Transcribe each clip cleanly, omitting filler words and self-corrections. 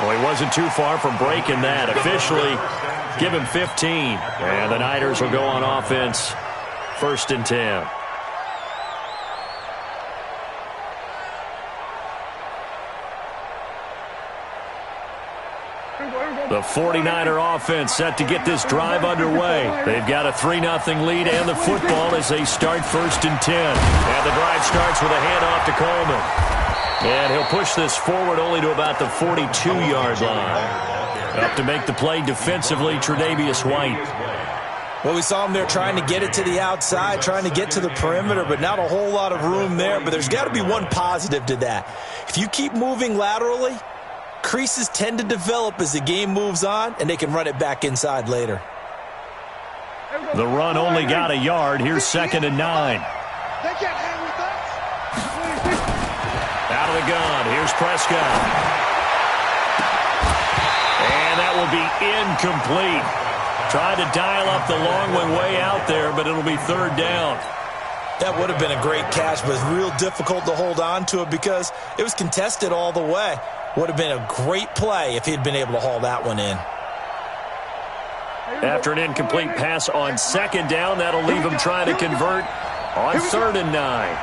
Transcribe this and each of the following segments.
Well, he wasn't too far from breaking that. Officially, give him 15. And the Niners will go on offense. 1st and 10. The 49er offense set to get this drive underway. They've got a 3-0 lead and the football as they start 1st and 10. And the drive starts with a handoff to Coleman. And he'll push this forward only to about the 42-yard line. Up to make the play defensively, Tre'Davious White. Well, we saw him there trying to get it to the outside, trying to get to the perimeter, but not a whole lot of room there. But there's got to be one positive to that. If you keep moving laterally, creases tend to develop as the game moves on, and they can run it back inside later. The run only got a yard. Here's 2nd and 9. Out of the gun. Here's Prescott. And that will be incomplete. Tried to dial up the long one way out there, but it'll be 3rd down. That would have been a great catch, but it's real difficult to hold on to it because it was contested all the way. Would have been a great play if he'd been able to haul that one in. After an incomplete pass on 2nd down, that'll leave him trying to convert on 3rd and 9.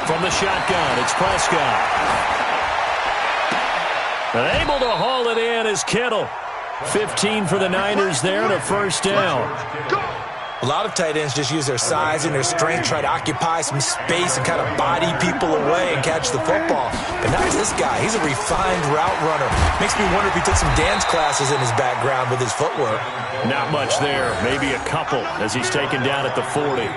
From the shotgun, it's Prescott. And able to haul it in is Kittle. 15 for the Niners there and a 1st down. A lot of tight ends just use their size and their strength, try to occupy some space and kind of body people away and catch the football. But not this guy. He's a refined route runner. Makes me wonder if he took some dance classes in his background with his footwork. Not much there. Maybe a couple as he's taken down at the 40.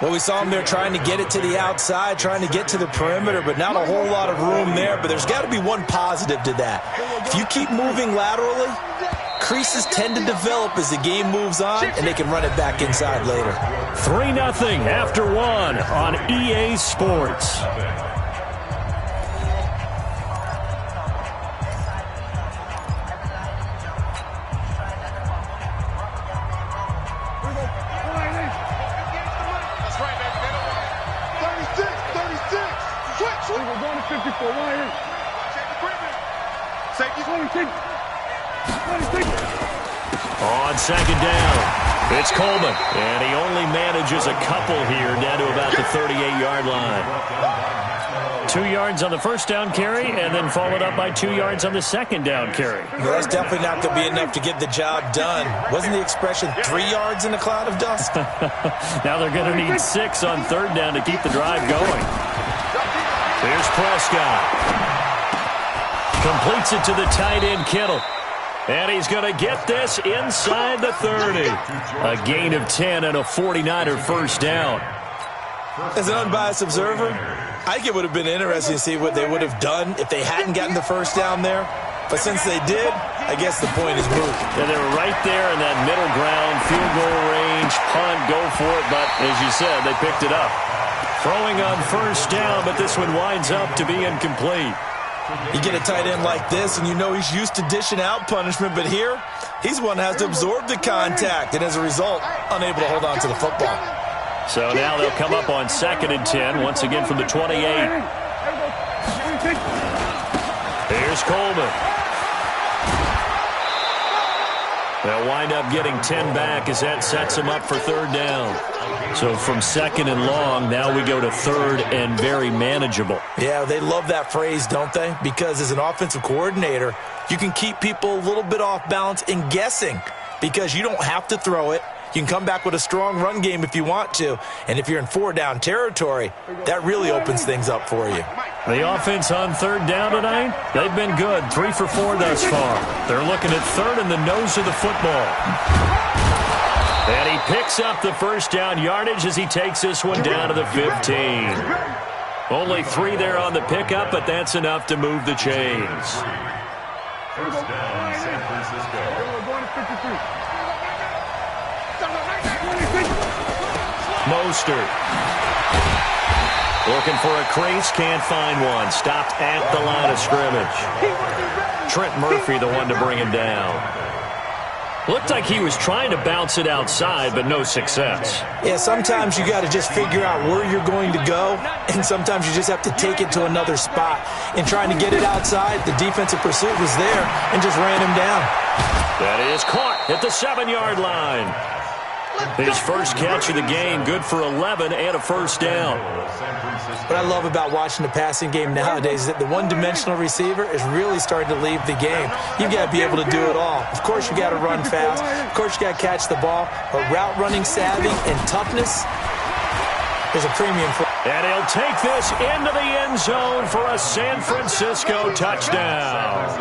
Well, we saw him there trying to get it to the outside, trying to get to the perimeter, but not a whole lot of room there. But there's got to be one positive to that. If you keep moving laterally, creases tend to develop as the game moves on, and they can run it back inside later. 3-0 after 1 on EA Sports. On 2nd down, it's Coleman, and he only manages a couple here down to about the 38-yard line. 2 yards on the 1st down carry, and then followed up by 2 yards on the 2nd down carry. Well, that's definitely not going to be enough to get the job done. Wasn't the expression 3 yards in a cloud of dust? Now they're going to need 6 on 3rd down to keep the drive going. Here's Prescott. Completes it to the tight end, Kittle. And he's going to get this inside the 30. A gain of 10 and a 49er 1st down. As an unbiased observer, I think it would have been interesting to see what they would have done if they hadn't gotten the 1st down there. But since they did, I guess the point is moot. Yeah, they were right there in that middle ground, field goal range, punt, go for it. But as you said, they picked it up. Throwing on 1st down, but this one winds up to be incomplete. You get a tight end like this, and you know he's used to dishing out punishment, but here, he's one that has to absorb the contact, and as a result, unable to hold on to the football. So now they'll come up on 2nd and 10, once again from the 28. Here's Coleman. They'll wind up getting 10 back as that sets him up for 3rd down. So from 2nd and long, now we go to 3rd and very manageable. Yeah, they love that phrase, don't they? Because as an offensive coordinator, you can keep people a little bit off balance and guessing because you don't have to throw it. You can come back with a strong run game if you want to. And if you're in 4-down territory, that really opens things up for you. The offense on 3rd down tonight, they've been good. 3 for 4 thus far. They're looking at 3rd and the nose of the football. And he picks up the 1st down yardage as he takes this one down to the 15. Only 3 there on the pickup, but that's enough to move the chains. 1st down, San Francisco. Mostert. Looking for a crease, can't find one. Stopped at the line of scrimmage. Trent Murphy, the one to bring him down. Looked like he was trying to bounce it outside, but no success. Yeah, sometimes you got to just figure out where you're going to go, and sometimes you just have to take it to another spot. In trying to get it outside, the defensive pursuit was there and just ran him down. That is caught at the 7-yard line. His first catch of the game, good for 11 and a first down. What I love about watching the passing game nowadays is that the one-dimensional receiver is really starting to leave the game. You've got to be able to do it all. Of course, you got to run fast. Of course, you got to catch the ball. But route running savvy and toughness is a premium for. And he'll take this into the end zone for a San Francisco touchdown.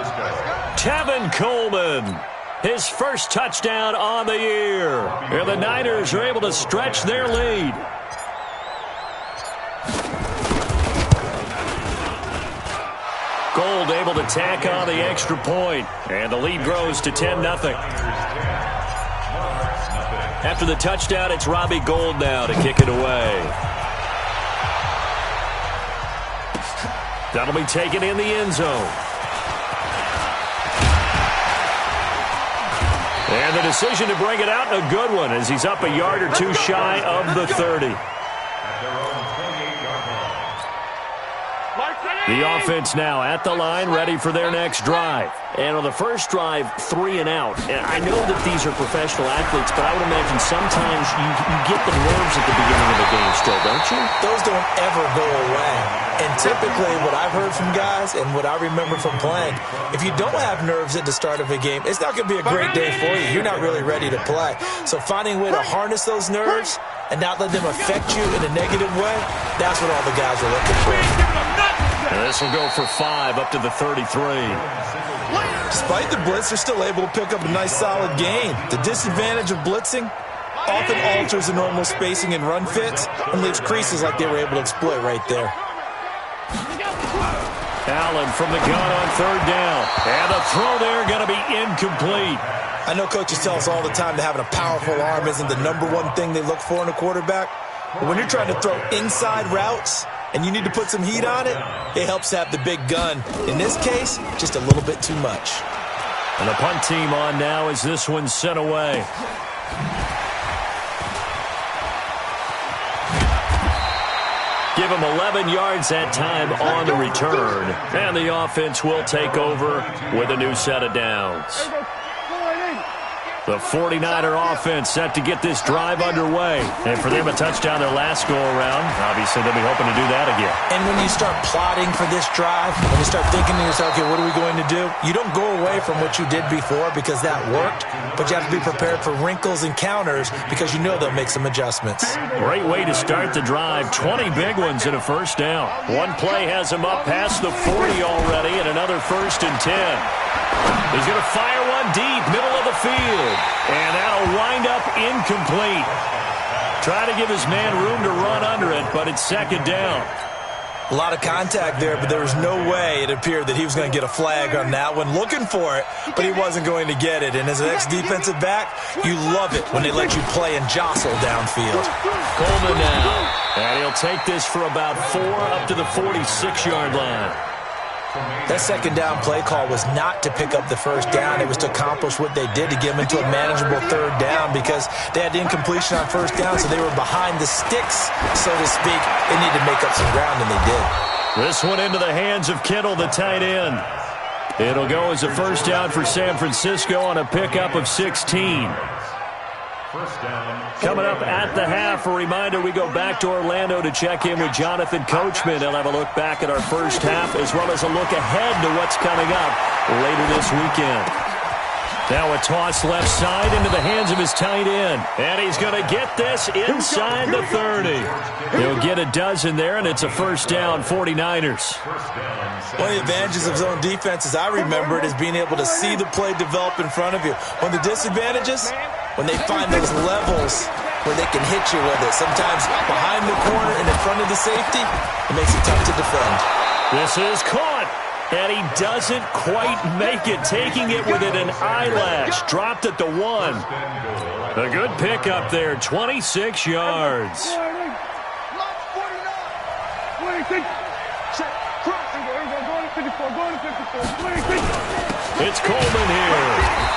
Tevin Coleman. His first touchdown on the year. And the Niners are able to stretch their lead. Gold able to tack on the extra point. And the lead grows to 10-0. After the touchdown, it's Robbie Gould now to kick it away. That'll be taken in the end zone. And the decision to bring it out, a good one, as he's up a yard or two shy of the 30. The offense now at the line, ready for their next drive. And on the first drive, 3 and out. And I know that these are professional athletes, but I would imagine sometimes you get the nerves at the beginning of the game still, don't you? Those don't ever go away. And typically what I've heard from guys and what I remember from playing, if you don't have nerves at the start of a game, it's not going to be a great day for you. You're not really ready to play. So finding a way to harness those nerves and not let them affect you in a negative way, that's what all the guys are looking for. And this will go for 5 up to the 33. Despite the blitz, they're still able to pick up a nice solid gain. The disadvantage of blitzing often alters the normal spacing and run fits and leaves creases like they were able to exploit right there. Allen from the gun on 3rd down. And the throw there going to be incomplete. I know coaches tell us all the time that having a powerful arm isn't the #1 thing they look for in a quarterback. But when you're trying to throw inside routes and you need to put some heat on it, it helps to have the big gun. In this case, just a little bit too much. And the punt team on now as this one's sent away. Give him 11 yards that time on the return. And the offense will take over with a new set of downs. The 49er offense set to get this drive underway. And for them, a touchdown their last go-around. Obviously, they'll be hoping to do that again. And when you start plotting for this drive, when you start thinking to yourself, okay, what are we going to do? You don't go away from what you did before because that worked, but you have to be prepared for wrinkles and counters because you know they'll make some adjustments. Great way to start the drive. 20 big ones and a first down. One play has him up past the 40 already and another 1st and 10. He's going to fire one deep, middle of the field. And that'll wind up incomplete. Try to give his man room to run under it, but it's 2nd down. A lot of contact there, but there was no way it appeared that he was going to get a flag on that one. Looking for it, but he wasn't going to get it. And as an ex-defensive back, you love it when they let you play and jostle downfield. Coleman now. And he'll take this for about 4 up to the 46-yard line. That 2nd down play call was not to pick up the 1st down. It was to accomplish what they did to get them into a manageable 3rd down because they had incompletion on 1st down, so they were behind the sticks, so to speak. They needed to make up some ground, and they did. This one into the hands of Kittle, the tight end. It'll go as a 1st down for San Francisco on a pickup of 16. Coming up at the half, a reminder, we go back to Orlando to check in with Jonathan Coachman. He'll have a look back at our first half as well as a look ahead to what's coming up later this weekend. Now a toss left side into the hands of his tight end. And he's going to get this inside the 30. He'll get a dozen there, and it's a 1st down, 49ers. One of the advantages of zone defense, as I remember it, is being able to see the play develop in front of you. One of the disadvantages, when they find those levels where they can hit you with it. Sometimes behind the corner and in front of the safety, it makes it tough to defend. This is caught. And he doesn't quite make it, taking it within an eyelash. Dropped at the 1. A good pickup there, 26 yards. It's Coleman here.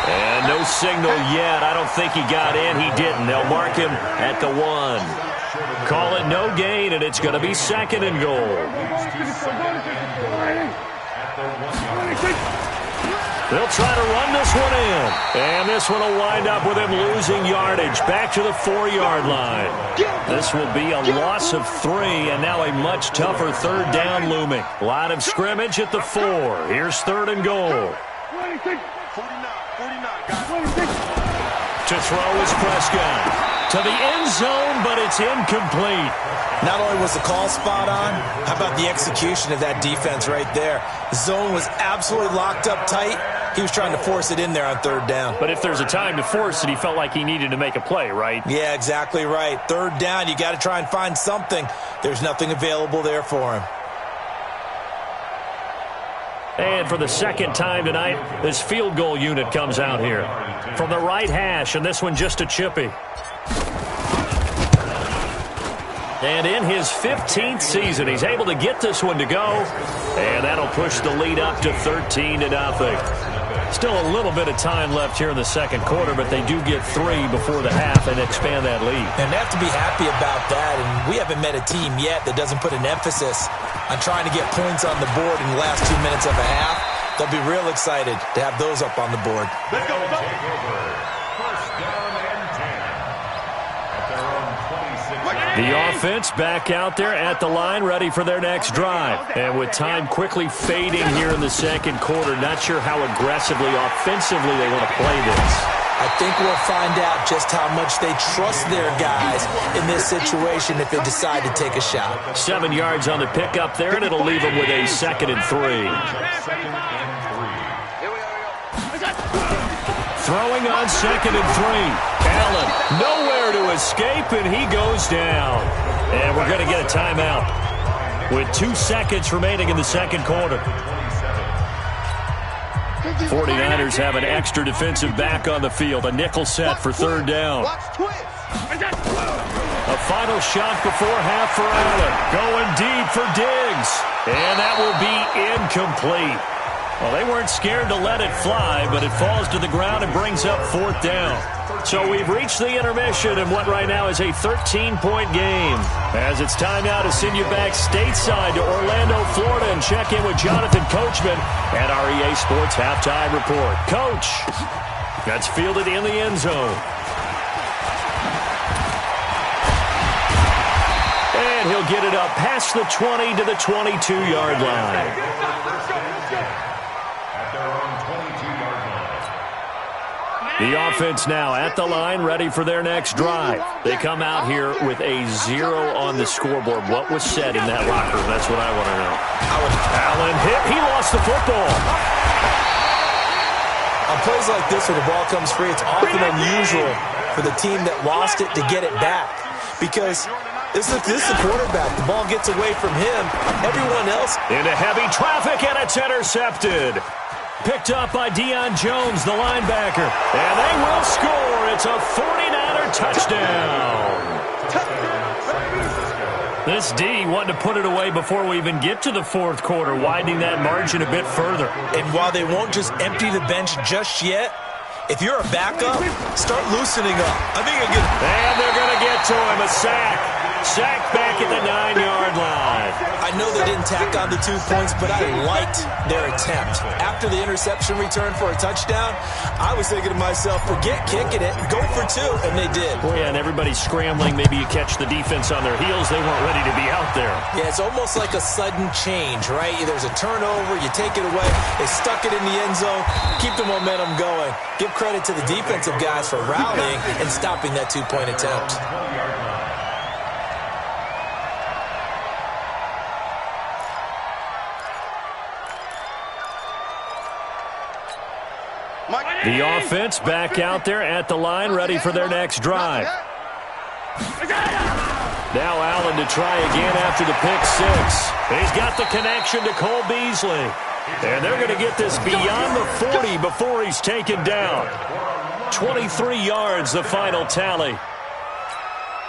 And no signal yet. I don't think he got in. He didn't. They'll mark him at the 1. Call it no gain, and it's going to be 2nd and goal. They'll try to run this one in. And this one will wind up with him losing yardage back to the 4-yard line. This will be a loss of 3, and now a much tougher 3rd down looming. Line of scrimmage at the 4. Here's 3rd and goal. To throw is Prescott. To the end zone, but it's incomplete. Not only was the call spot on, how about the execution of that defense right there? The zone was absolutely locked up tight. He was trying to force it in there on 3rd down. But if there's a time to force it, he felt like he needed to make a play, right? Yeah, exactly right. 3rd down, you got to try and find something. There's nothing available there for him. And for the 2nd time tonight, this field goal unit comes out here. From the right hash, and this one just a chippy. And in his 15th season, he's able to get this one to go. And that'll push the lead up to 13-0. Still a little bit of time left here in the 2nd quarter, but they do get 3 before the half and expand that lead. And they have to be happy about that. And we haven't met a team yet that doesn't put an emphasis on trying to get points on the board in the last 2 minutes of a half. They'll be real excited to have those up on the board. Let's go. Take over. 1st down and 10. At their own 26. The offense back out there at the line, ready for their next drive. And with time quickly fading here in the 2nd quarter, not sure how aggressively, offensively they want to play this. I think we'll find out just how much they trust their guys in this situation if they decide to take a shot. 7 yards on the pickup there, and it'll leave them with a 2nd and 3. Throwing on 2nd and 3. Allen nowhere to escape, and he goes down. And we're going to get a timeout with 2 seconds remaining in the 2nd quarter. 49ers have an extra defensive back on the field. A nickel set for 3rd down. A final shot before half for Allen. Going deep for Diggs. And that will be incomplete. Well, they weren't scared to let it fly, but it falls to the ground and brings up 4th down. So we've reached the intermission in what right now is a 13-point game. As it's time now to send you back stateside to Orlando, Florida, and check in with Jonathan Coachman at our EA Sports Halftime Report. Coach, that's fielded in the end zone. And he'll get it up past the 20 to the 22-yard line. The offense now at the line, ready for their next drive. They come out here with a 0 on the scoreboard. What was said in that locker room? That's what I want to know. Allen hit. He lost the football. On plays like this where the ball comes free, it's often unusual for the team that lost it to get it back. Because this is the quarterback. The ball gets away from him. Everyone else. Into heavy traffic, and it's intercepted. Picked up by Deion Jones, the linebacker. And they will score. It's a 49er touchdown. This D wanted to put it away before we even get to the 4th quarter, widening that margin a bit further. And while they won't just empty the bench just yet, if you're a backup, start loosening up. I think I get. And they're going to get to him. A sack. Sack back at the 9-yard line. I know they didn't tack on the 2 points, but I liked their attempt. After the interception return for a touchdown, I was thinking to myself, forget kicking it, go for 2, and they did. Boy, and everybody's scrambling. Maybe you catch the defense on their heels. They weren't ready to be out there. Yeah, it's almost like a sudden change, right? There's a turnover, you take it away, they stuck it in the end zone, keep the momentum going. Give credit to the defensive guys for rallying and stopping that 2-point attempt. The offense back out there at the line, ready for their next drive. Now Allen to try again after the pick 6. He's got the connection to Cole Beasley. And they're going to get this beyond the 40 before he's taken down. 23 yards, the final tally.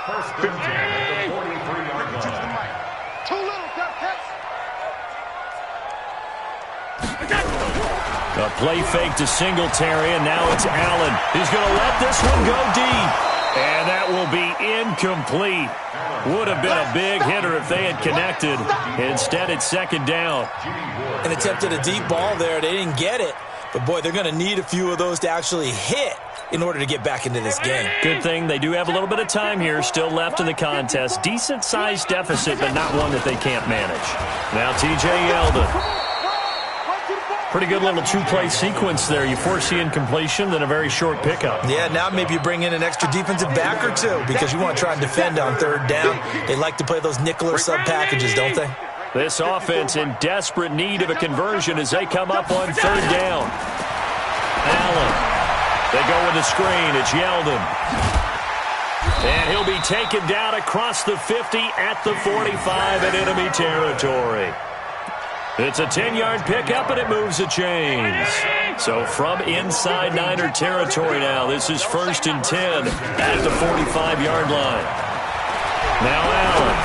First and 10 at the 43-yard line. A play fake to Singletary, and now it's Allen. He's going to let this one go deep. And that will be incomplete. Would have been a big hitter if they had connected. Instead, it's second down. An attempt at a deep ball there. They didn't get it. But, boy, they're going to need a few of those to actually hit in order to get back into this game. Good thing they do have a little bit of time here still left in the contest. Decent-sized deficit, but not one that they can't manage. Now T.J. Yeldon. Pretty good little two-play sequence there. You force the incompletion, then a very short pickup. Yeah, now maybe you bring in an extra defensive back or two because you want to try and defend on third down. They like to play those nickel or sub packages, don't they? This offense in desperate need of a conversion as they come up on third down. Allen. They go with the screen. It's Yeldon. And he'll be taken down across the 50 at the 45 in enemy territory. It's a 10-yard pickup, and it moves the chains. So from inside Niner territory now, this is 1st and 10 at the 45-yard line. Now Allen.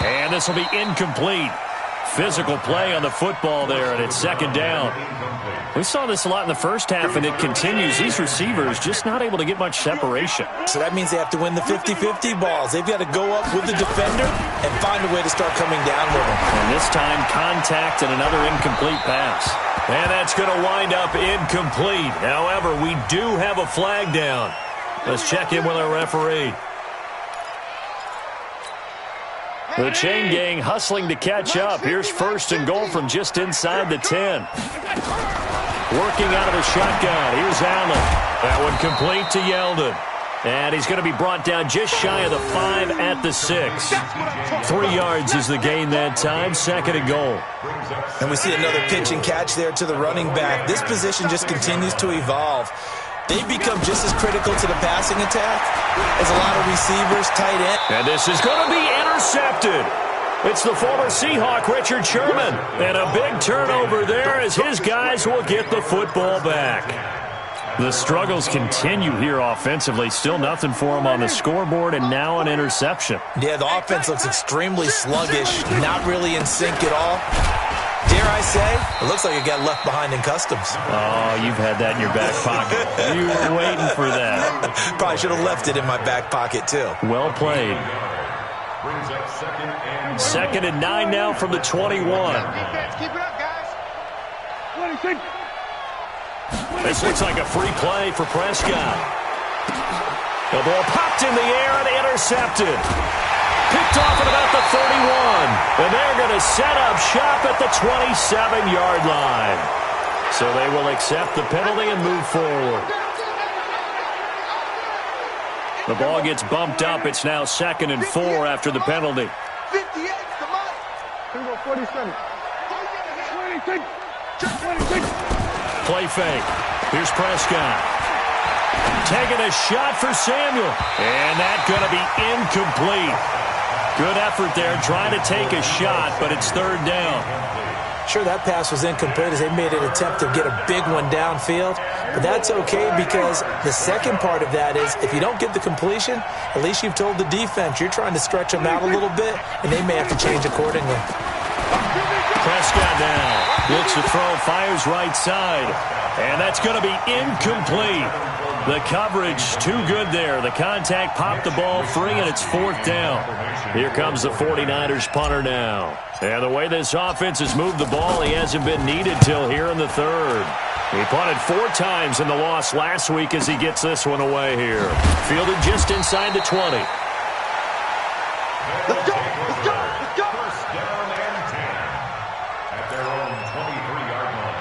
And this will be incomplete. Physical play on the football there, and it's second down. We saw this a lot in the first half, and it continues. These receivers just not able to get much separation. So that means they have to win the 50-50 balls. They've got to go up with the defender and find a way to start coming down with them. And this time, contact and another incomplete pass. And that's going to wind up incomplete. However, we do have a flag down. Let's check in with our referee. The chain gang hustling to catch up. Here's 1st and goal from just inside the 10. Working out of the shotgun. Here's Allen. That one complete to Yeldon. And he's going to be brought down just shy of the 5 at the 6. 3 yards is the gain that time. 2nd and goal. And we see another pitch and catch there to the running back. This position just continues to evolve. They've become just as critical to the passing attack as a lot of receivers, tight end. And this is going to be intercepted. It's the former Seahawk, Richard Sherman. And a big turnover there as his guys will get the football back. The struggles continue here offensively. Still nothing for them on the scoreboard, and now an interception. Yeah, the offense looks extremely sluggish, not really in sync at all. Dare I say, it looks like it got left behind in customs. Oh, you've had that in your back pocket. You were waiting for that. Probably should have left it in my back pocket, too. Well played. 2nd and 9 now from the 21. Keep it up, guys. 26. This looks like a free play for Prescott. The ball popped in the air and intercepted. Picked off at about the 31. And they're going to set up shop at the 27-yard line. So they will accept the penalty and move forward. The ball gets bumped up. It's now 2nd and 4 after the penalty. 58, come on. 47. 26. 26. Play fake. Here's Prescott. Taking a shot for Samuel. And that's going to be incomplete. Good effort there trying to take a shot, but it's 3rd down. Sure, that pass was incomplete as they made an attempt to get a big one downfield. But that's okay because the second part of that is if you don't get the completion, at least you've told the defense you're trying to stretch them out a little bit, and they may have to change accordingly. Prescott now looks to throw, fires right side. And that's going to be incomplete. The coverage too good there. The contact popped the ball free, and it's 4th down. Here comes the 49ers punter now. And the way this offense has moved the ball, he hasn't been needed till here in the 3rd. He punted 4 times in the loss last week as he gets this one away here. Fielded just inside the 20. Let's go. Let's go. Let's go. 1st down and 10 at their own 23-yard line.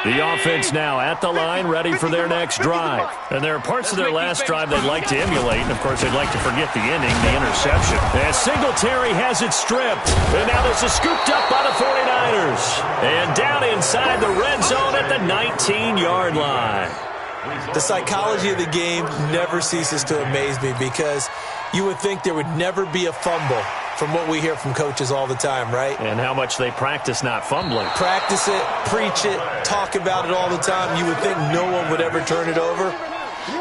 The offense now at the line, ready for their next drive. And there are parts of their last drive they'd like to emulate. And, of course, they'd like to forget the ending, the interception. As Singletary has it stripped. And now this is scooped up by the 49ers. And down inside the red zone at the 19-yard line. The psychology of the game never ceases to amaze me because you would think there would never be a fumble from what we hear from coaches all the time, right? And how much they practice not fumbling. Practice it, preach it, talk about it all the time. You would think no one would ever turn it over.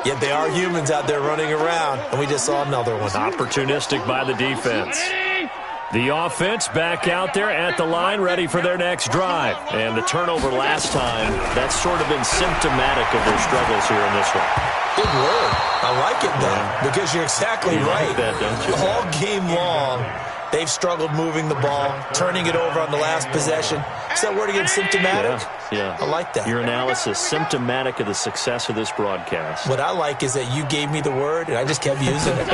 Yet they are humans out there running around, and we just saw another one. Opportunistic by the defense. The offense back out there at the line, ready for their next drive. And the turnover last time, that's sort of been symptomatic of their struggles here in this one. Good word. I like it, though, because you're exactly right. Like that, don't you? All game long, they've struggled moving the ball, turning it over on the last possession. Is that word again, symptomatic? Yeah. I like that. Your analysis, symptomatic of the success of this broadcast. What I like is that you gave me the word, and I just kept using it.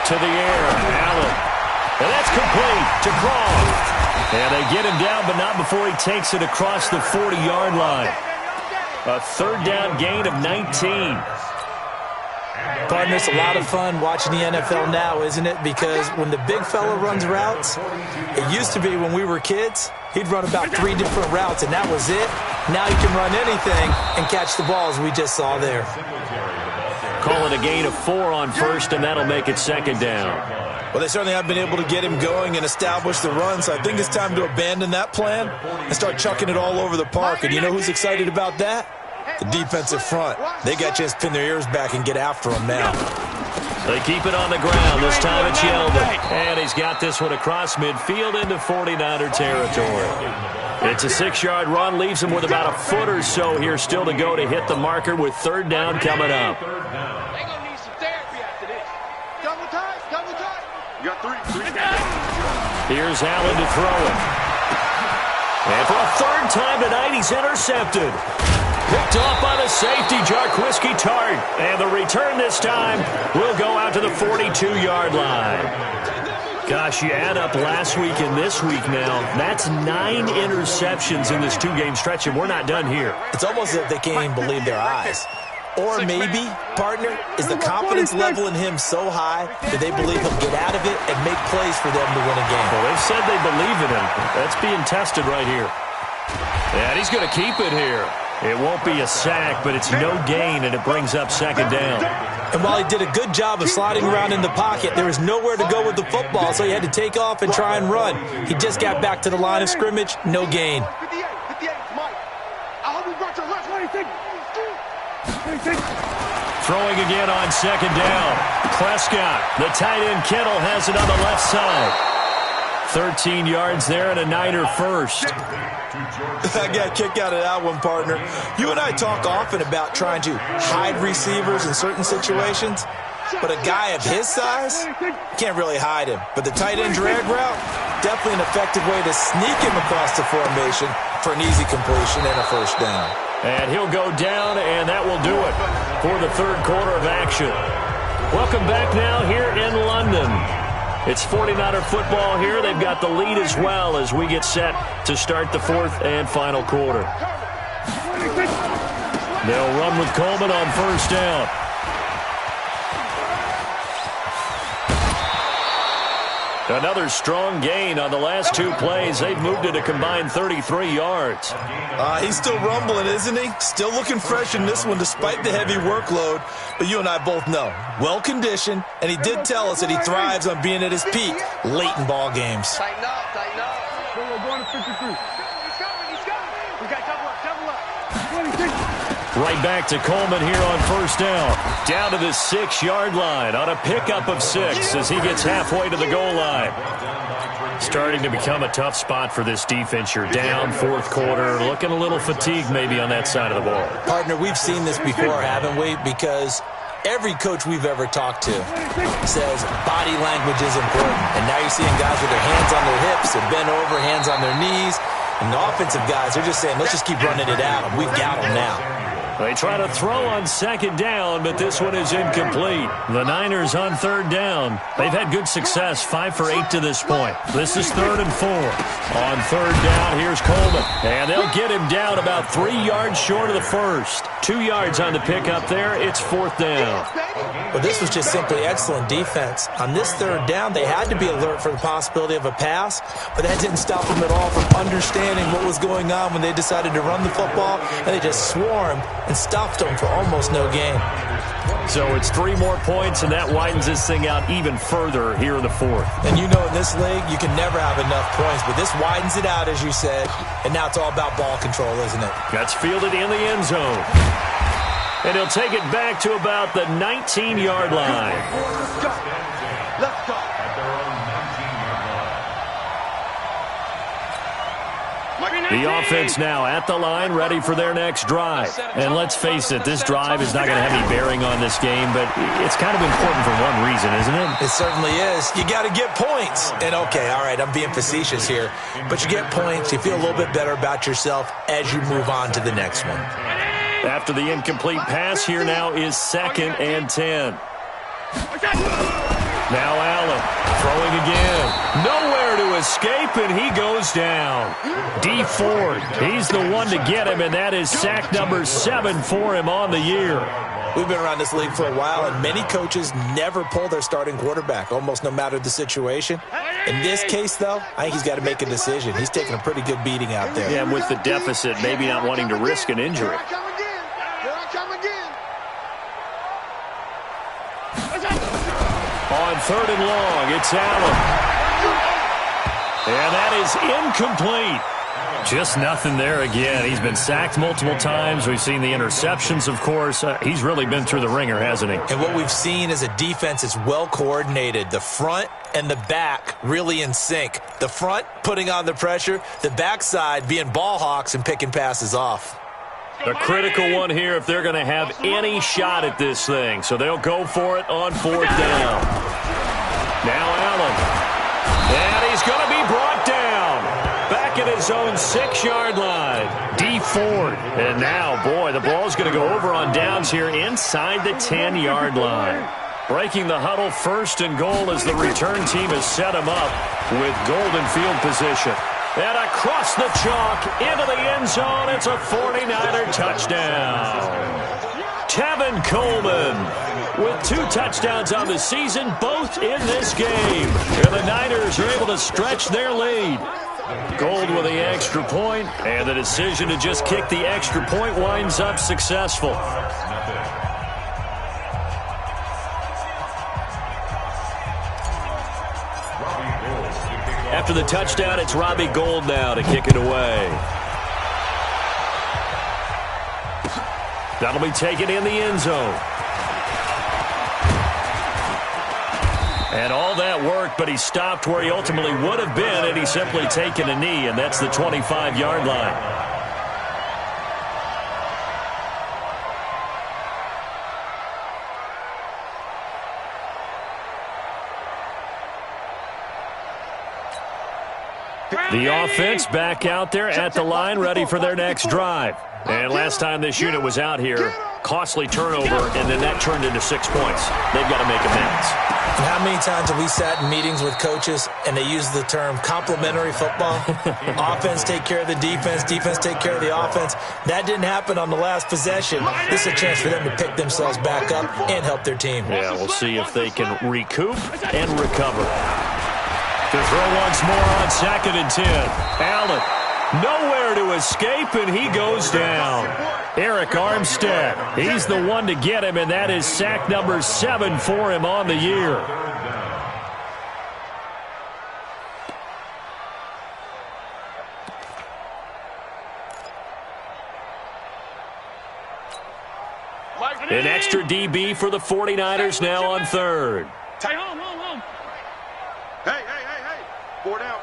To the air, Allen. And that's complete to Croft. And they get him down, but not before he takes it across the 40-yard line. A third down gain of 19. Partner, it's a lot of fun watching the NFL now, isn't it? Because when the big fella runs routes, it used to be when we were kids, he'd run about 3 different routes, and that was it. Now he can run anything and catch the balls we just saw there. Call it a gain of 4 on first, and that'll make it second down. Well, they certainly have been able to get him going and establish the run, so I think it's time to abandon that plan and start chucking it all over the park. And you know who's excited about that? The defensive front. They got a chance to pin their ears back and get after him now. They keep it on the ground. This time it's Yeldon. And he's got this one across midfield into 49er territory. It's a 6-yard run. Leaves him with about a foot or so here still to go to hit the marker with third down coming up. They're going to need some therapy after this. Double tight, double tight. You got 3. Here's Allen to throw it. And for a third time tonight, he's intercepted. Picked off by the safety, Jarquiski Tart. And the return this time will go out to the 42-yard line. Gosh, you add up last week and this week now. That's 9 interceptions in this 2-game stretch, and we're not done here. It's almost as if they can't even believe their eyes. Or maybe, partner, is the confidence level in him so high that they believe he'll get out of it and make plays for them to win a game. Well, they've said they believe in him. That's being tested right here. And he's going to keep it here. It won't be a sack, but it's no gain, and it brings up second down. And while he did a good job of sliding around in the pocket, there was nowhere to go with the football, so he had to take off and try and run. He just got back to the line of scrimmage, no gain. 58, Mike. I hope you brought your left. 26. Throwing again on second down. Prescott, the tight end Kittle has it on the left side. 13 yards there and a Niner first. I got a kick out of that one, partner. You and I talk often about trying to hide receivers in certain situations, but a guy of his size can't really hide him. But the tight end drag route, definitely an effective way to sneak him across the formation for an easy completion and a first down. And he'll go down, and that will do it for the third quarter of action. Welcome back now here in London. It's 49er football here. They've got the lead as well as we get set to start the fourth and final quarter. They'll run with Coleman on first down. Another strong gain on the last 2 plays. They've moved it a combined 33 yards. He's still rumbling, isn't he? Still looking fresh in this one despite the heavy workload. But you and I both know, well-conditioned, and he did tell us that he thrives on being at his peak late in ball games. Tighten up, tighten up. We're going to 53. He's coming. We got double up. 26. Right back to Coleman here on first down. Down to the 6-yard line on a pickup of 6 as he gets halfway to the goal line. Starting to become a tough spot for this defense. You're down fourth quarter, looking a little fatigued maybe on that side of the ball. Partner, we've seen this before, haven't we? Because every coach we've ever talked to says body language is important. And now you're seeing guys with their hands on their hips, they're bent over, hands on their knees. And the offensive guys, they're just saying, let's just keep running it out. We've got them now. They try to throw on second down, but this one is incomplete. The Niners on third down. They've had good success, 5 for 8 to this point. This is 3rd and 4. On third down, here's Coleman. And they'll get him down about 3 yards short of the first. 2 yards on the pickup there. It's 4th down. Well, this was just simply excellent defense. On this third down, they had to be alert for the possibility of a pass, but that didn't stop them at all from understanding what was going on when they decided to run the football, and they just swarmed and stuffed them for almost no gain. So it's 3 more points, and that widens this thing out even further here in the fourth. And you know in this league, you can never have enough points, but this widens it out, as you said, and now it's all about ball control, isn't it? That's fielded in the end zone. And he'll take it back to about the 19-yard line. Let's go. The offense now at the line, ready for their next drive. And let's face it, this drive is not going to have any bearing on this game, but it's kind of important for one reason, isn't it? It certainly is. You got to get points. And, okay, all right, I'm being facetious here, but you get points, you feel a little bit better about yourself as you move on to the next one. After the incomplete pass, here now is 2nd and 10. Now Allen throwing again. Nowhere to escape, and he goes down. D Ford, he's the one to get him, and that is sack number 7 for him on the year. We've been around this league for a while, and many coaches never pull their starting quarterback, almost no matter the situation. In this case, though, I think he's got to make a decision. He's taking a pretty good beating out there. Yeah, and with the deficit, maybe not wanting to risk an injury. On 3rd and long, it's Allen. And that is incomplete. Just nothing there again. He's been sacked multiple times. We've seen the interceptions, of course. He's really been through the ringer, hasn't he? And what we've seen is a defense that's well coordinated. The front and the back really in sync. The front putting on the pressure, the backside being ball hawks and picking passes off. A critical one here if they're going to have any shot at this thing. So they'll go for it on 4th down. Now Allen. And he's going to be brought down. Back at his own 6-yard line. D Ford. And now, boy, the ball's going to go over on downs here inside the 10-yard line. Breaking the huddle, 1st and goal as the return team has set him up with golden field position. And across the chalk, into the end zone, it's a 49er touchdown. Tevin Coleman with 2 touchdowns on the season, both in this game. And the Niners are able to stretch their lead. Gold with the extra point, and the decision to just kick the extra point winds up successful. After the touchdown, it's Robbie Gould now to kick it away. That'll be taken in the end zone. And all that work, but he stopped where he ultimately would have been, and he's simply taken a knee, and that's the 25-yard line. The offense back out there at the line, ready for their next drive. And last time this unit was out here, costly turnover, and then that turned into 6 points. They've got to make amends. And how many times have we sat in meetings with coaches and they use the term complementary football? Offense take care of the defense, defense take care of the offense. That didn't happen on the last possession. This is a chance for them to pick themselves back up and help their team. Yeah, we'll see if they can recoup and recover. To throw once more on 2nd and 10. Allen, nowhere to escape, and he goes down. Eric Armstead, he's the one to get him, and that is sack number 7 for him on the year. An extra DB for the 49ers now on 3rd. Hey. 4 down.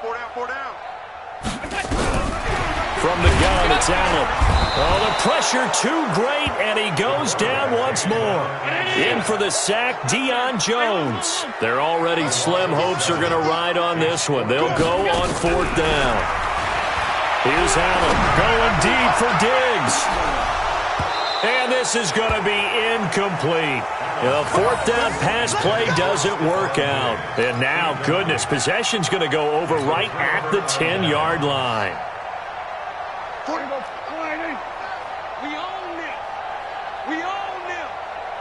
From the gun, it's Allen. Oh, the pressure too great, and he goes down once more. In for the sack, Deion Jones. Their already slim hopes are going to ride on this one. They'll go on 4th down. Here's Allen going deep for Diggs. And this is going to be incomplete. The 4th down pass play doesn't work out. And now, goodness, possession's going to go over right at the 10-yard line.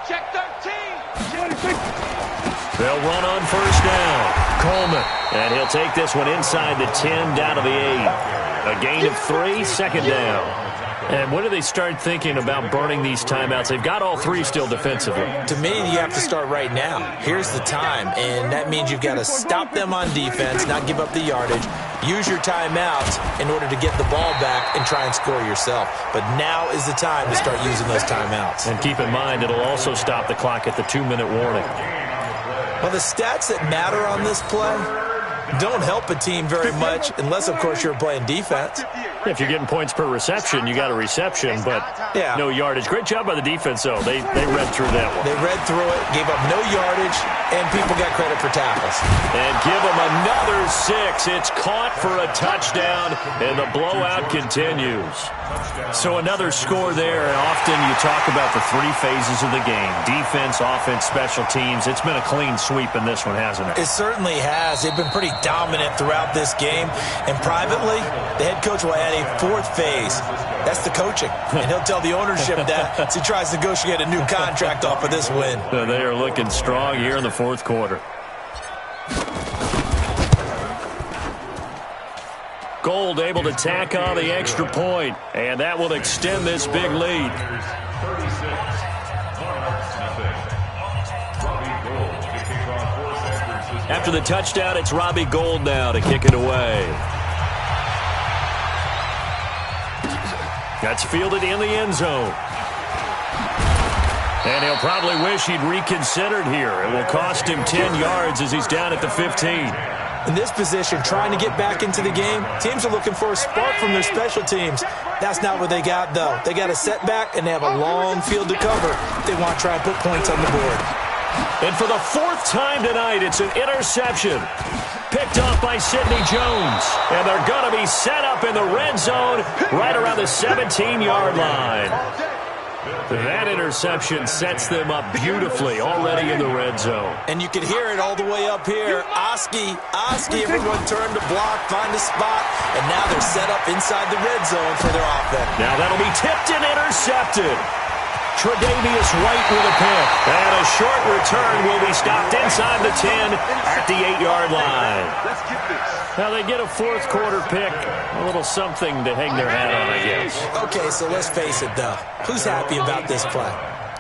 Check 13. They'll run on 1st down. Coleman. And he'll take this one inside the 10 down to the 8. A gain of 3, 2nd down. And when do they start thinking about burning these timeouts? They've got all 3 still defensively. To me, you have to start right now. Here's the time, and that means you've got to stop them on defense, not give up the yardage, use your timeouts in order to get the ball back and try and score yourself. But now is the time to start using those timeouts. And keep in mind, it'll also stop the clock at the 2-minute warning. Well, the stats that matter on this play, don't help a team very much unless, of course, you're playing defense. If you're getting points per reception, you got a reception, but no yardage. Great job by the defense, though. They read through that one. They read through it, gave up no yardage, and people got credit for tackles. And give them another 6. It's caught for a touchdown, and the blowout continues. So another score there, and often you talk about the 3 phases of the game. Defense, offense, special teams. It's been a clean sweep in this one, hasn't it? It certainly has. They've been pretty dominant throughout this game. And privately, the head coach will add a 4th phase. That's the coaching. And he'll tell the ownership that as he tries to negotiate a new contract off of this win. They are looking strong here in the 4th quarter. Gold able to tack on the extra point, and that will extend this big lead. After the touchdown, it's Robbie Gould now to kick it away. That's fielded in the end zone. And he'll probably wish he'd reconsidered here. It will cost him 10 yards as he's down at the 15. In this position, trying to get back into the game, teams are looking for a spark from their special teams. That's not what they got, though. They got a setback, and they have a long field to cover if they want to try and put points on the board. And for the 4th time tonight, it's an interception. Picked off by Sidney Jones. And they're going to be set up in the red zone right around the 17-yard line. That interception sets them up beautifully already in the red zone. And you can hear it all the way up here. Oski, everyone turned to block, find a spot, and now they're set up inside the red zone for their offense. Now that'll be tipped and intercepted. Tre'Davious White with a pick. And a short return will be stopped inside the 10 at the 8-yard line. Now they get a 4th quarter pick. A little something to hang their hat on, I guess. Okay, so let's face it, though. Who's happy about this play?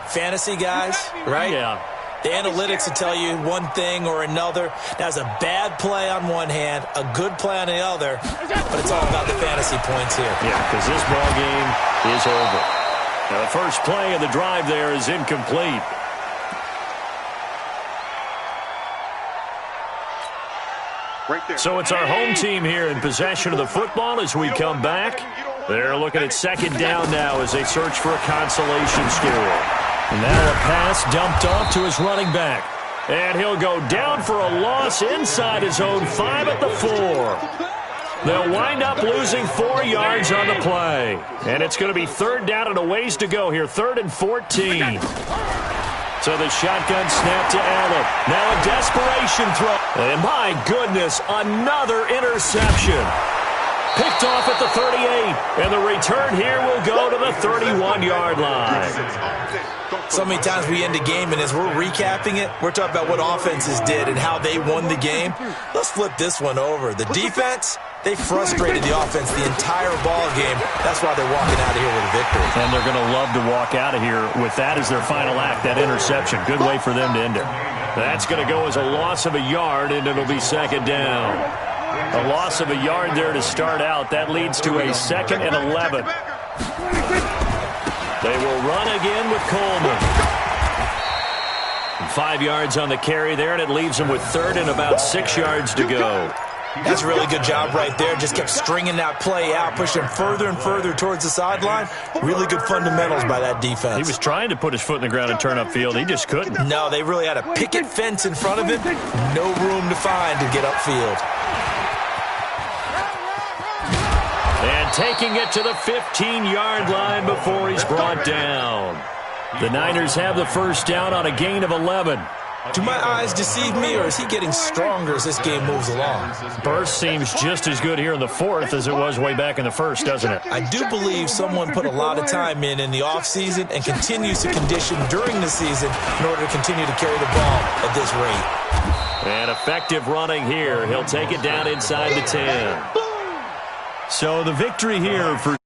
Fantasy guys, right? Yeah. The analytics will tell you one thing or another. That's a bad play on one hand, a good play on the other, but it's all about the fantasy points here. Yeah, because this ball game is over. Now the first play of the drive there is incomplete. So it's our home team here in possession of the football as we come back. They're looking at 2nd down now as they search for a consolation score. And now a pass dumped off to his running back. And he'll go down for a loss inside his own 5 at the 4. They'll wind up losing 4 yards on the play. And it's going to be 3rd down and a ways to go here. 3rd and 14. So the shotgun snap to Allen. Now a desperation throw. And my goodness, another interception. Picked off at the 38. And the return here will go to the 31-yard line. So many times we end a game, and as we're recapping it, we're talking about what offenses did and how they won the game. Let's flip this one over. The defense, they frustrated the offense the entire ball game. That's why they're walking out of here with a victory. And they're going to love to walk out of here with that as their final act, that interception. Good way for them to end it. That's going to go as a loss of a yard, and it'll be 2nd down. A loss of a yard there to start out. That leads to a 2nd and 11. They will run again with Coleman. 5 yards on the carry there, and it leaves them with 3rd and about 6 yards to go. That's a really good job right there. Just kept stringing that play out, pushing him further and further towards the sideline. Really good fundamentals by that defense. He was trying to put his foot in the ground and turn upfield. He just couldn't. No, they really had a picket fence in front of him. No room to find to get upfield. And taking it to the 15-yard line before he's brought down. The Niners have the 1st down on a gain of 11. Do my eyes deceive me, or is he getting stronger as this game moves along? Burst seems just as good here in the 4th as it was way back in the 1st, doesn't it? I do believe someone put a lot of time in the offseason and continues to condition during the season in order to continue to carry the ball at this rate. And effective running here. He'll take it down inside the 10. So the victory here for